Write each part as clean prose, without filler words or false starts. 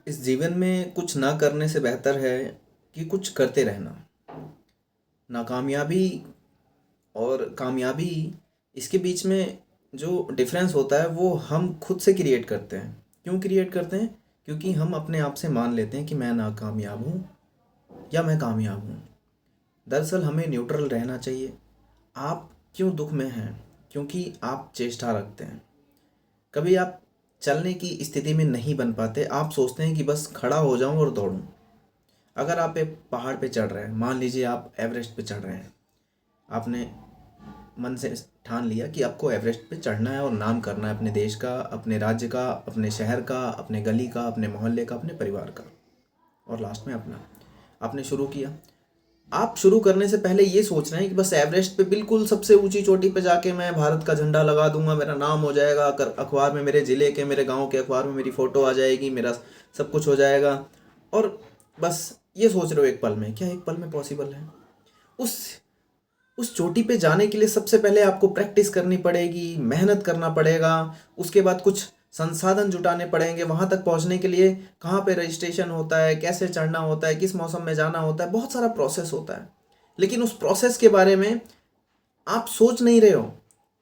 इस जीवन में कुछ ना करने से बेहतर है कि कुछ करते रहना। नाकामयाबी और कामयाबी, इसके बीच में जो डिफरेंस होता है वो हम खुद से क्रिएट करते हैं। क्यों क्रिएट करते हैं? क्योंकि हम अपने आप से मान लेते हैं कि मैं नाकामयाब हूँ या मैं कामयाब हूँ। दरअसल हमें न्यूट्रल रहना चाहिए। आप क्यों दुख में हैं? क्योंकि आप चेष्टा रखते हैं। कभी आप चलने की स्थिति में नहीं बन पाते, आप सोचते हैं कि बस खड़ा हो जाऊं और दौड़ूं। अगर आप एक पहाड़ पे चढ़ रहे हैं, मान लीजिए आप एवरेस्ट पे चढ़ रहे हैं, आपने मन से ठान लिया कि आपको एवरेस्ट पे चढ़ना है और नाम करना है अपने देश का, अपने राज्य का, अपने शहर का, अपने गली का, अपने मोहल्ले का, अपने परिवार का, और लास्ट में अपना। आपने शुरू किया। आप शुरू करने से पहले ये सोच रहे हैं कि बस एवरेस्ट पे बिल्कुल सबसे ऊंची चोटी पे जाके मैं भारत का झंडा लगा दूंगा, मेरा नाम हो जाएगा, अखबार में मेरे ज़िले के, मेरे गांव के अखबार में मेरी फ़ोटो आ जाएगी, मेरा सब कुछ हो जाएगा। और बस ये सोच रहे हो एक पल में। क्या एक पल में पॉसिबल है? उस उस चोटी पे जाने के लिए सबसे पहले आपको प्रैक्टिस करनी पड़ेगी, मेहनत करना पड़ेगा। उसके बाद कुछ संसाधन जुटाने पड़ेंगे वहां तक पहुंचने के लिए। कहाँ पे रजिस्ट्रेशन होता है, कैसे चढ़ना होता है, किस मौसम में जाना होता है, बहुत सारा प्रोसेस होता है। लेकिन उस प्रोसेस के बारे में आप सोच नहीं रहे हो,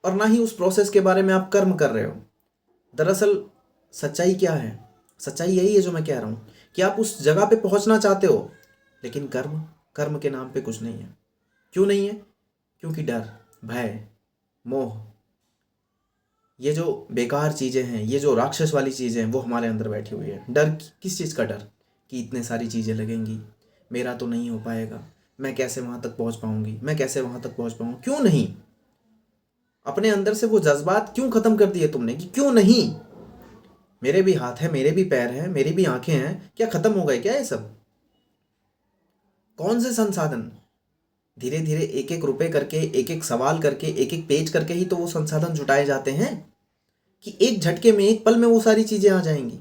और ना ही उस प्रोसेस के बारे में आप कर्म कर रहे हो। दरअसल सच्चाई क्या है? सच्चाई यही है जो मैं कह रहा हूँ, कि आप उस जगह पे पहुंचना चाहते हो, लेकिन कर्म कर्म के नाम पे कुछ नहीं है। क्यों नहीं है? क्योंकि डर, भय, मोह, ये जो बेकार चीज़ें हैं, ये जो राक्षस वाली चीज़ें हैं, वो हमारे अंदर बैठी हुई है। डर किस चीज़ का डर? कि इतने सारी चीज़ें लगेंगी, मेरा तो नहीं हो पाएगा, मैं कैसे वहाँ तक पहुँच पाऊँगी, मैं कैसे वहाँ तक पहुँच पाऊँगी। क्यों नहीं? अपने अंदर से वो जज्बात क्यों ख़त्म कर दिए तुमने कि क्यों नहीं? मेरे भी हाथ है, मेरे भी पैर हैं, मेरी भी आंखें हैं, क्या ख़त्म हो गए क्या ये सब? कौन से संसाधन? धीरे धीरे एक एक रुपए करके, एक एक सवाल करके, एक एक पेज करके ही तो वो संसाधन जुटाए जाते हैं, कि एक झटके में, एक पल में वो सारी चीजें आ जाएंगी।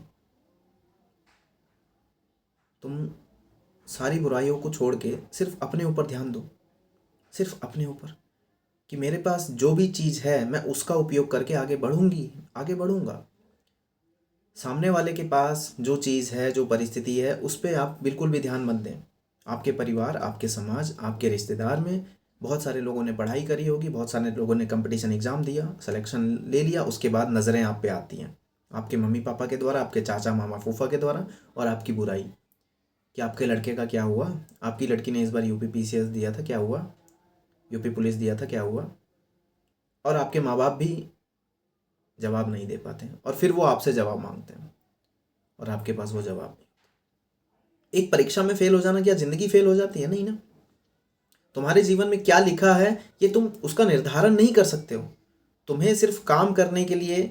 तुम सारी बुराइयों को छोड़ के सिर्फ अपने ऊपर ध्यान दो। सिर्फ अपने ऊपर, कि मेरे पास जो भी चीज़ है मैं उसका उपयोग करके आगे बढ़ूंगी, आगे बढ़ूंगा। सामने वाले के पास जो चीज़ है, जो परिस्थिति है, उस पर आप बिल्कुल भी ध्यान मत दें। आपके परिवार, आपके समाज, आपके रिश्तेदार में बहुत सारे लोगों ने पढ़ाई करी होगी, बहुत सारे लोगों ने कंपटीशन एग्ज़ाम दिया, सिलेक्शन ले लिया, उसके बाद नज़रें आप पे आती हैं आपके मम्मी पापा के द्वारा, आपके चाचा मामा फूफा के द्वारा, और आपकी बुराई कि आपके लड़के का क्या हुआ, आपकी लड़की ने इस बार यूपी पीसीएस दिया था, क्या हुआ, यूपी पुलिस दिया था, क्या हुआ। और आपके माँ बाप भी जवाब नहीं दे पाते हैं, और फिर वो आपसे जवाब मांगते हैं, और आपके पास वो जवाब नहीं। एक परीक्षा में फेल हो जाना क्या ज़िंदगी फेल हो जाती है? नहीं ना। तुम्हारे जीवन में क्या लिखा है ये तुम उसका निर्धारण नहीं कर सकते हो। तुम्हें सिर्फ काम करने के लिए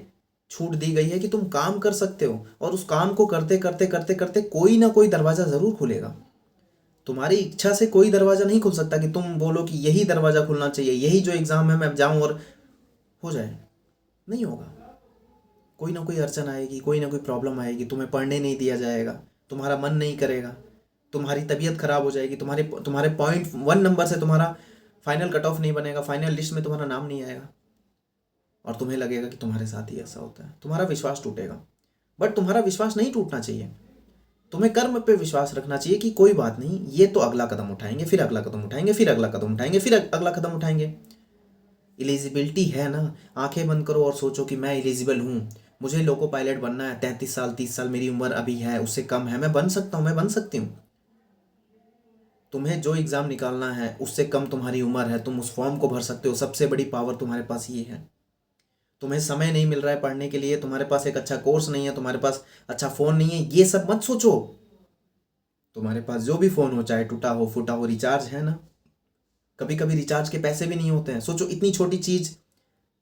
छूट दी गई है कि तुम काम कर सकते हो, और उस काम को करते करते करते करते कोई ना कोई दरवाज़ा ज़रूर खुलेगा। तुम्हारी इच्छा से कोई दरवाज़ा नहीं खुल सकता कि तुम बोलो कि यही दरवाज़ा खुलना चाहिए, यही जो एग्ज़ाम है मैं जाऊँ और हो जाए। नहीं होगा। कोई ना कोई अड़चन आएगी, कोई ना कोई प्रॉब्लम आएगी, तुम्हें पढ़ने नहीं दिया जाएगा, तुम्हारा मन नहीं करेगा, तुम्हारी तबीयत खराब हो जाएगी, तुम्हारे तुम्हारे पॉइंट 1 नंबर से तुम्हारा फाइनल कट ऑफ नहीं बनेगा, फाइनल लिस्ट में तुम्हारा नाम नहीं आएगा, और तुम्हें लगेगा कि तुम्हारे साथ ही ऐसा होता है, तुम्हारा विश्वास टूटेगा। बट तुम्हारा विश्वास नहीं टूटना चाहिए। तुम्हें कर्म पे विश्वास रखना चाहिए कि कोई बात नहीं, ये तो अगला कदम उठाएंगे, फिर अगला कदम उठाएंगे, फिर अगला कदम उठाएंगे, फिर अगला कदम उठाएंगे। एलिजिबिलिटी है ना। आंखें बंद करो और सोचो कि मैं एलिजिबल हूँ, मुझे लोको पायलट बनना है, 33 साल 30 साल मेरी उम्र अभी है, उससे कम है, मैं बन सकता हूँ, मैं बन सकती हूँ। तुम्हें जो एग्ज़ाम निकालना है उससे कम तुम्हारी उम्र है, तुम उस फॉर्म को भर सकते हो। सबसे बड़ी पावर तुम्हारे पास ये है। तुम्हें समय नहीं मिल रहा है पढ़ने के लिए, तुम्हारे पास एक अच्छा कोर्स नहीं है, तुम्हारे पास अच्छा फ़ोन नहीं है, ये सब मत सोचो। तुम्हारे पास जो भी फ़ोन हो, चाहे टूटा हो फूटा हो, रिचार्ज है ना। कभी कभी रिचार्ज के पैसे भी नहीं होते हैं। सोचो, इतनी छोटी चीज़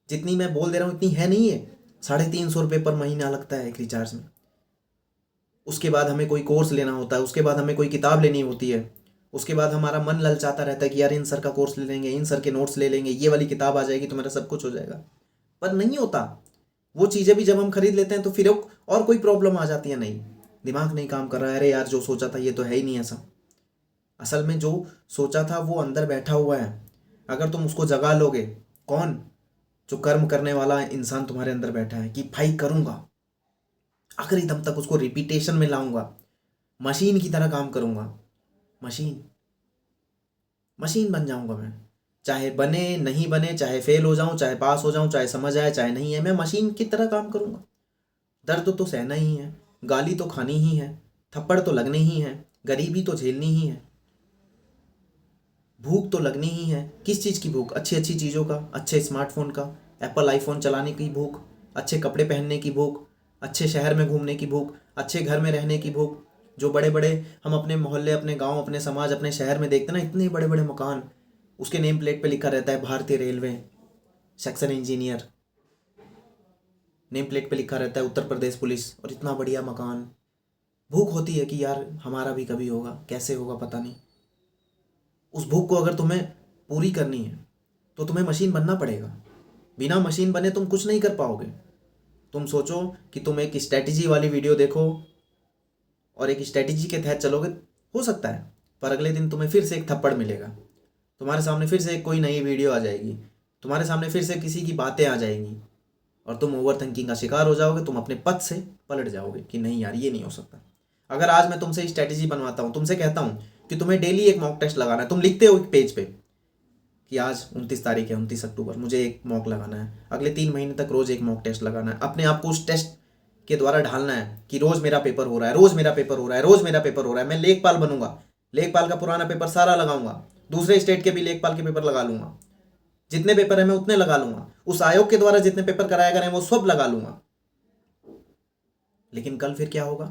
जितनी मैं बोल दे रहा हूँ इतनी है नहीं है। 350 रुपये पर महीना लगता है एक रिचार्ज में। उसके बाद हमें कोई कोर्स लेना होता है, उसके बाद हमें कोई किताब लेनी होती है, उसके बाद हमारा मन ललचाता रहता है कि यार इन सर का कोर्स ले लेंगे, इन सर के नोट्स ले लेंगे, ये वाली किताब आ जाएगी तो मेरा सब कुछ हो जाएगा। पर नहीं होता। वो चीज़ें भी जब हम खरीद लेते हैं तो फिर और कोई प्रॉब्लम आ जाती है। नहीं, दिमाग नहीं काम कर रहा है, अरे यार जो सोचा था ये तो है ही नहीं ऐसा। असल में जो सोचा था वो अंदर बैठा हुआ है। अगर तुम उसको जगा लोगे, कौन? जो कर्म करने वाला इंसान तुम्हारे अंदर बैठा है कि भाई करूँगा, आखिरी दम तक उसको रिपीटेशन में लाऊंगा, मशीन की तरह काम करूंगा। मशीन मशीन बन जाऊंगा मैं, चाहे बने नहीं बने, चाहे फेल हो जाऊं, चाहे पास हो जाऊं, चाहे समझ आए चाहे नहीं है, मैं मशीन की तरह काम करूंगा। दर्द तो सहना ही है, गाली तो खानी ही है, थप्पड़ तो लगने ही है, गरीबी तो झेलनी ही है, भूख तो लगनी ही है। किस चीज़ की भूख? अच्छी अच्छी चीज़ों का, अच्छे स्मार्टफोन का, एप्पल आईफोन चलाने की भूख, अच्छे कपड़े पहनने की भूख, अच्छे शहर में घूमने की भूख, अच्छे घर में रहने की भूख। जो बड़े बड़े हम अपने मोहल्ले, अपने गांव, अपने समाज, अपने शहर में देखते हैं ना, इतने बड़े बड़े मकान, उसके नेम प्लेट पे लिखा रहता है भारतीय railway section engineer, name plate पे लिखा रहता है उत्तर प्रदेश पुलिस, और इतना बढ़िया मकान। भूख होती है कि यार हमारा भी कभी होगा, कैसे होगा पता नहीं। उस भूख को अगर तुम्हें पूरी करनी है तो तुम्हें मशीन बनना पड़ेगा। बिना मशीन बने तुम कुछ नहीं कर पाओगे। तुम सोचो कि तुम एक स्ट्रैटेजी वाली वीडियो देखो और एक स्ट्रैटेजी के तहत चलोगे, हो सकता है, पर अगले दिन तुम्हें फिर से एक थप्पड़ मिलेगा, तुम्हारे सामने फिर से एक कोई नई वीडियो आ जाएगी, तुम्हारे सामने फिर से किसी की बातें आ जाएंगी, और तुम ओवर थिंकिंग का शिकार हो जाओगे, तुम अपने पथ से पलट जाओगे कि नहीं यार ये नहीं हो सकता। अगर आज मैं तुमसे स्ट्रैटेजी बनवाता हूँ, तुमसे कहता हूँ कि तुम्हें डेली एक मॉक टेस्ट लगाना है, तुम लिखते हो एक पेज पे कि आज 29 तारीख है, 29 अक्टूबर, मुझे एक मॉक लगाना है, अगले 3 महीने तक रोज एक मॉक टेस्ट लगाना है, अपने आप को उस टेस्ट के द्वारा ढालना है कि रोज मेरा पेपर हो रहा है, रोज मेरा पेपर हो रहा है, रोज मेरा पेपर हो रहा है। मैं लेखपाल बनूंगा, लेखपाल का पुराना पेपर सारा लगाऊंगा, दूसरे स्टेट के भी लेखपाल के पेपर लगा लूंगा, जितने पेपर है मैं उतने लगा लूंगा, उस आयोग के द्वारा जितने पेपर कराया गए हैं वो सब लगा लूंगा। लेकिन कल फिर क्या होगा,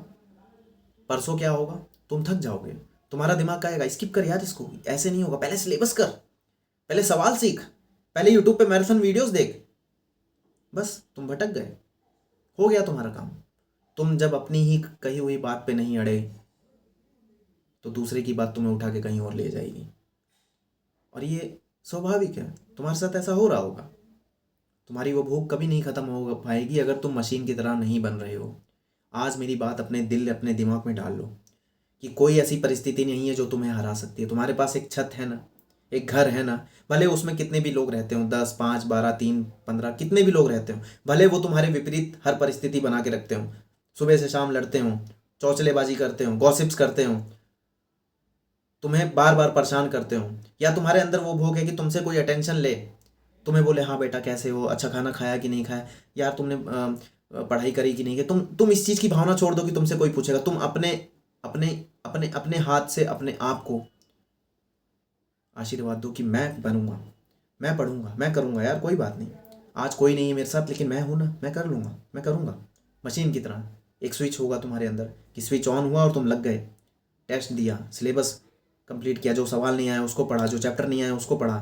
परसों क्या होगा? तुम थक जाओगे, तुम्हारा दिमाग कहेगा स्किप कर यार इसको, ऐसे नहीं होगा, पहले सिलेबस कर, पहले सवाल सीख, पहले यूट्यूब पे मैराथन वीडियोस देख। बस तुम भटक गए, हो गया तुम्हारा काम। तुम जब अपनी ही कही हुई बात पे नहीं अड़े तो दूसरे की बात तुम्हें उठा के कहीं और ले जाएगी, और ये स्वाभाविक है, तुम्हारे साथ ऐसा हो रहा होगा। तुम्हारी वो भूख कभी नहीं खत्म हो पाएगी अगर तुम मशीन की तरह नहीं बन रहे हो। आज मेरी बात अपने दिल, अपने दिमाग में डाल लो कि कोई ऐसी परिस्थिति नहीं है जो तुम्हें हरा सकती है। तुम्हारे पास एक छत है ना, एक घर है ना, भले उसमें कितने भी लोग रहते हो, 10, 5, 12, 3, 15, कितने भी लोग रहते हो, भले वो तुम्हारे विपरीत हर परिस्थिति बना के रखते हो, सुबह से शाम लड़ते हो, चौचलेबाजी करते हो, गॉसिप्स करते हो, तुम्हें बार बार परेशान करते हो, या तुम्हारे अंदर वो भूख है कि तुमसे कोई अटेंशन ले, तुम्हें बोले हाँ बेटा कैसे हो, अच्छा खाना खाया कि नहीं खाया, यार तुमने पढ़ाई करी कि नहीं की, तुम इस चीज़ की भावना छोड़ दो कि तुमसे कोई पूछेगा। तुम अपने अपने अपने अपने हाथ से अपने आप को आशीर्वाद दो कि मैं बनूंगा, मैं पढ़ूंगा, मैं करूंगा, यार कोई बात नहीं, आज कोई नहीं है मेरे साथ लेकिन मैं हूं ना, मैं कर लूंगा, मैं करूंगा। मशीन की तरह एक स्विच होगा तुम्हारे अंदर कि स्विच ऑन हुआ और तुम लग गए, टेस्ट दिया, सिलेबस कंप्लीट किया, जो सवाल नहीं आया उसको पढ़ा, जो चैप्टर नहीं आया उसको पढ़ा।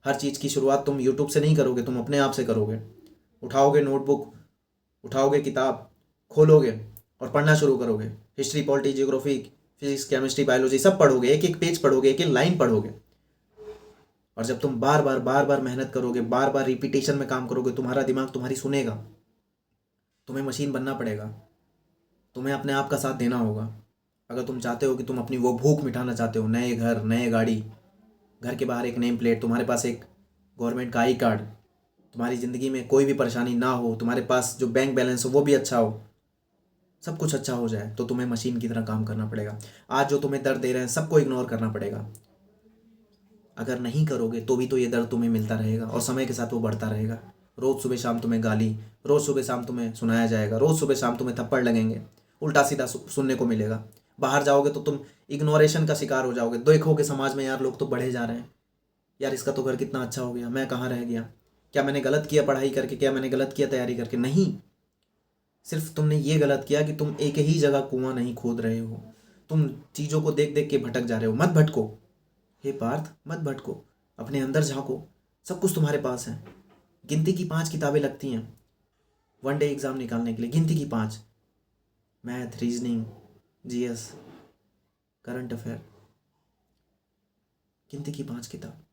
हर चीज़ की शुरुआत तुम यूट्यूब से नहीं करोगे, तुम अपने आप से करोगे। उठाओगे नोटबुक, उठाओगे किताब, खोलोगे और पढ़ना शुरू करोगे। History, polity, geography, physics, chemistry, biology सब पढ़ोगे, एक एक पेज पढ़ोगे, एक एक लाइन पढ़ोगे। और जब तुम बार बार मेहनत करोगे, बार बार रिपीटेशन में काम करोगे, तुम्हारा दिमाग तुम्हारी सुनेगा। तुम्हें मशीन बनना पड़ेगा, तुम्हें अपने आप का साथ देना होगा। अगर तुम चाहते हो कि तुम अपनी वो भूख मिटाना चाहते हो, नए घर, नए गाड़ी, घर के बाहर एक नेम प्लेट, तुम्हारे पास एक गवर्नमेंट का आई कार्ड, तुम्हारी ज़िंदगी में कोई भी परेशानी ना हो, तुम्हारे पास जो बैंक बैलेंस हो वो भी अच्छा हो, सब कुछ अच्छा हो जाए, तो तुम्हें मशीन की तरह काम करना पड़ेगा। आज जो तुम्हें दर्द दे रहे हैं सबको इग्नोर करना पड़ेगा। अगर नहीं करोगे तो भी तो ये दर्द तुम्हें मिलता रहेगा और समय के साथ वो बढ़ता रहेगा। रोज़ सुबह शाम तुम्हें गाली, रोज़ सुबह शाम तुम्हें सुनाया जाएगा, रोज़ सुबह शाम तुम्हें थप्पड़ लगेंगे, उल्टा सीधा सुनने को मिलेगा। बाहर जाओगे तो तुम इग्नोरेशन का शिकार हो जाओगे। देखोगे समाज में यार लोग तो बढ़े जा रहे हैं, यार इसका तो घर कितना अच्छा हो गया, मैं कहाँ रह गया, क्या मैंने गलत किया पढ़ाई करके, क्या मैंने गलत किया तैयारी करके? नहीं, सिर्फ तुमने ये गलत किया कि तुम एक ही जगह कुआं नहीं खोद रहे हो, तुम चीज़ों को देख देख के भटक जा रहे हो। मत भटको हे पार्थ, मत भटको, अपने अंदर झांको, सब कुछ तुम्हारे पास है। गिनती की 5 किताबें लगती हैं वन डे एग्ज़ाम निकालने के लिए, गिनती की 5, math, reasoning, GS, current affair, गिनती की 5 किताब।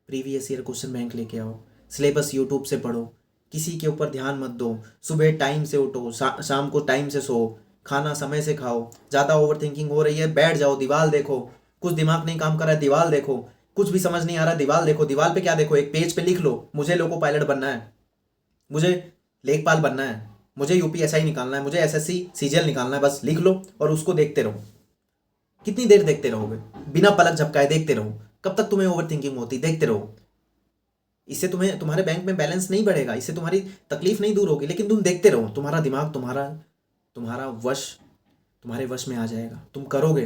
प्रीवियस ईयर क्वेश्चन बैंक लेके आओ, सिलेबस यूट्यूब से पढ़ो, किसी के ऊपर ध्यान मत दो, सुबह टाइम से उठो, शाम को टाइम से सो, खाना समय से खाओ। ज़्यादा ओवर थिंकिंग हो रही है, बैठ जाओ, दीवार देखो, कुछ दिमाग नहीं काम कर रहा है, दीवार देखो, कुछ भी समझ नहीं आ रहा, दीवार देखो। दीवार पे क्या देखो? एक पेज पे लिख लो, मुझे लोको पायलट बनना है, मुझे लेखपाल बनना है, मुझे यूपीएसआई निकालना है, मुझे एसएससी सीजीएल निकालना है, बस लिख लो और उसको देखते रहो। कितनी देर देखते रहोगे? बिना पलक झपकाए देखते रहो। कब तक तुम्हें ओवर थिंकिंग होती? देखते रहो। इससे तुम्हें तुम्हारे बैंक में बैलेंस नहीं बढ़ेगा, इससे तुम्हारी तकलीफ नहीं दूर होगी, लेकिन तुम देखते रहो। तुम्हारा दिमाग तुम्हारा वश तुम्हारे वश में आ जाएगा, तुम करोगे।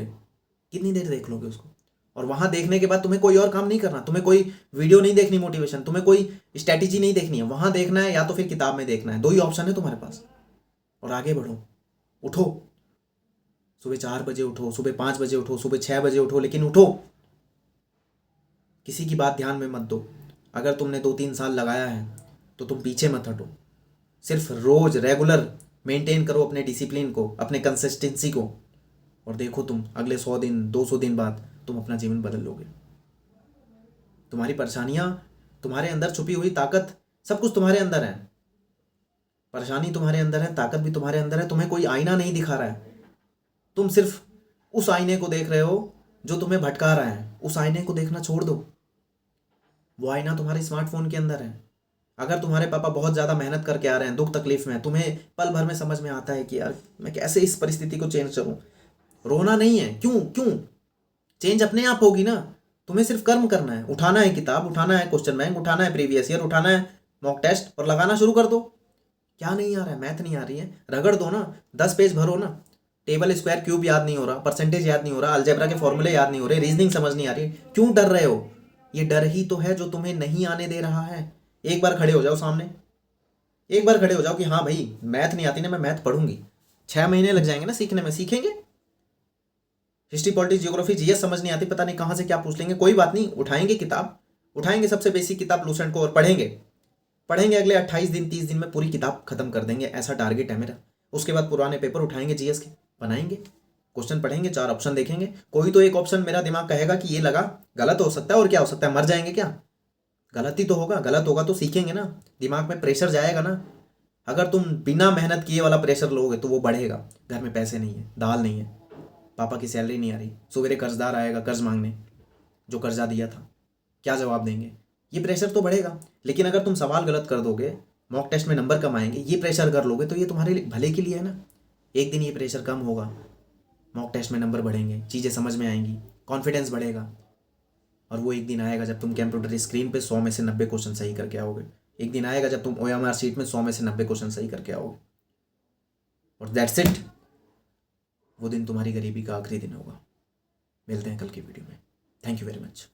कितनी देर देख लोगे उसको? और वहां देखने के बाद तुम्हें कोई और काम नहीं करना, तुम्हें कोई वीडियो नहीं देखनी मोटिवेशन, तुम्हें कोई स्ट्रैटेजी नहीं देखनी है। वहां देखना है या तो फिर किताब में देखना है, दो ही ऑप्शन है तुम्हारे पास। और आगे बढ़ो, उठो। सुबह 4 बजे उठो, सुबह 5 बजे उठो, सुबह 6 बजे उठो, लेकिन उठो। किसी की बात ध्यान में मत दो। अगर तुमने 2-3 साल लगाया है तो तुम पीछे मत हटो। सिर्फ रोज रेगुलर मेंटेन करो अपने डिसिप्लिन को, अपने कंसिस्टेंसी को, और देखो तुम अगले 100 दिन 200 दिन बाद तुम अपना जीवन बदल लोगे। तुम्हारी परेशानियां, तुम्हारे अंदर छुपी हुई ताकत, सब कुछ तुम्हारे अंदर है। परेशानी तुम्हारे अंदर है, ताकत भी तुम्हारे अंदर है। तुम्हें कोई आईना नहीं दिखा रहा है, तुम सिर्फ उस आईने को देख रहे हो जो तुम्हें भटका रहा है। उस आईने को देखना छोड़ दो। वो आईना तुम्हारे स्मार्टफोन के अंदर है। अगर तुम्हारे पापा बहुत ज़्यादा मेहनत करके आ रहे हैं, दुख तकलीफ में, तुम्हें पल भर में समझ में आता है कि यार मैं कैसे इस परिस्थिति को चेंज करूं, रोना नहीं है। क्यों क्यों? चेंज अपने आप होगी ना। तुम्हें सिर्फ कर्म करना है, उठाना है किताब, उठाना है क्वेश्चन बैंक, उठाना है प्रीवियस ईयर, उठाना है मॉक टेस्ट और लगाना शुरू कर दो। क्या नहीं आ रहा है? मैथ नहीं आ रही है, रगड़ दो ना, 10 पेज भरो ना। टेबल स्क्वायर क्यूब याद नहीं हो रहा, परसेंटेज याद नहीं हो रहा, अलजेब्रा के फॉर्मूले याद नहीं हो रहे, रीजनिंग समझ नहीं आ रही, क्यों डर रहे हो? ये डर ही तो है जो तुम्हें नहीं आने दे रहा है। एक बार खड़े हो जाओ सामने, एक बार खड़े हो जाओ कि हाँ भाई मैथ नहीं आती ना, मैं मैथ पढ़ूंगी। 6 महीने लग जाएंगे ना सीखने में, सीखेंगे। हिस्ट्री पॉलिटिक्स जियोग्राफी जीएस समझ नहीं आती, पता नहीं कहाँ से क्या पूछ लेंगे, कोई बात नहीं, उठाएंगे किताब, उठाएंगे सबसे बेसिक किताब लूसेंट को और पढ़ेंगे। पढ़ेंगे अगले 28 दिन 30 दिन में पूरी किताब खत्म कर देंगे, ऐसा टारगेट है मेरा। उसके बाद पुराने पेपर उठाएंगे जीएस के, बनाएंगे, क्वेश्चन पढ़ेंगे, 4 ऑप्शन देखेंगे। कोई तो एक ऑप्शन मेरा दिमाग कहेगा कि ये लगा गलत हो सकता है, और क्या हो सकता है, मर जाएंगे क्या? गलत ही तो होगा, गलत होगा तो सीखेंगे ना, दिमाग में प्रेशर जाएगा ना। अगर तुम बिना मेहनत किए वाला प्रेशर लोगे तो वो बढ़ेगा। घर में पैसे नहीं है, दाल नहीं है, पापा की सैलरी नहीं आ रही, सवेरे कर्जदार आएगा कर्ज मांगने, जो कर्जा दिया था, क्या जवाब देंगे? ये प्रेशर तो बढ़ेगा। लेकिन अगर तुम सवाल गलत कर दोगे, मॉक टेस्ट में नंबर कम आएंगे, ये प्रेशर कर लोगे, तो ये तुम्हारे भले के लिए है ना। एक दिन ये प्रेशर कम होगा, मॉक टेस्ट में नंबर बढ़ेंगे, चीज़ें समझ में आएंगी, कॉन्फिडेंस बढ़ेगा। और वो एक दिन आएगा जब तुम कंप्यूटर स्क्रीन पे 100 में से 90 क्वेश्चन सही करके आओगे। एक दिन आएगा जब तुम ओएमआर शीट में 100 में से 90 क्वेश्चन सही करके आओगे, और दैट्स इट। वो दिन तुम्हारी गरीबी का आखिरी दिन होगा। मिलते हैं कल की वीडियो में। Thank you very much.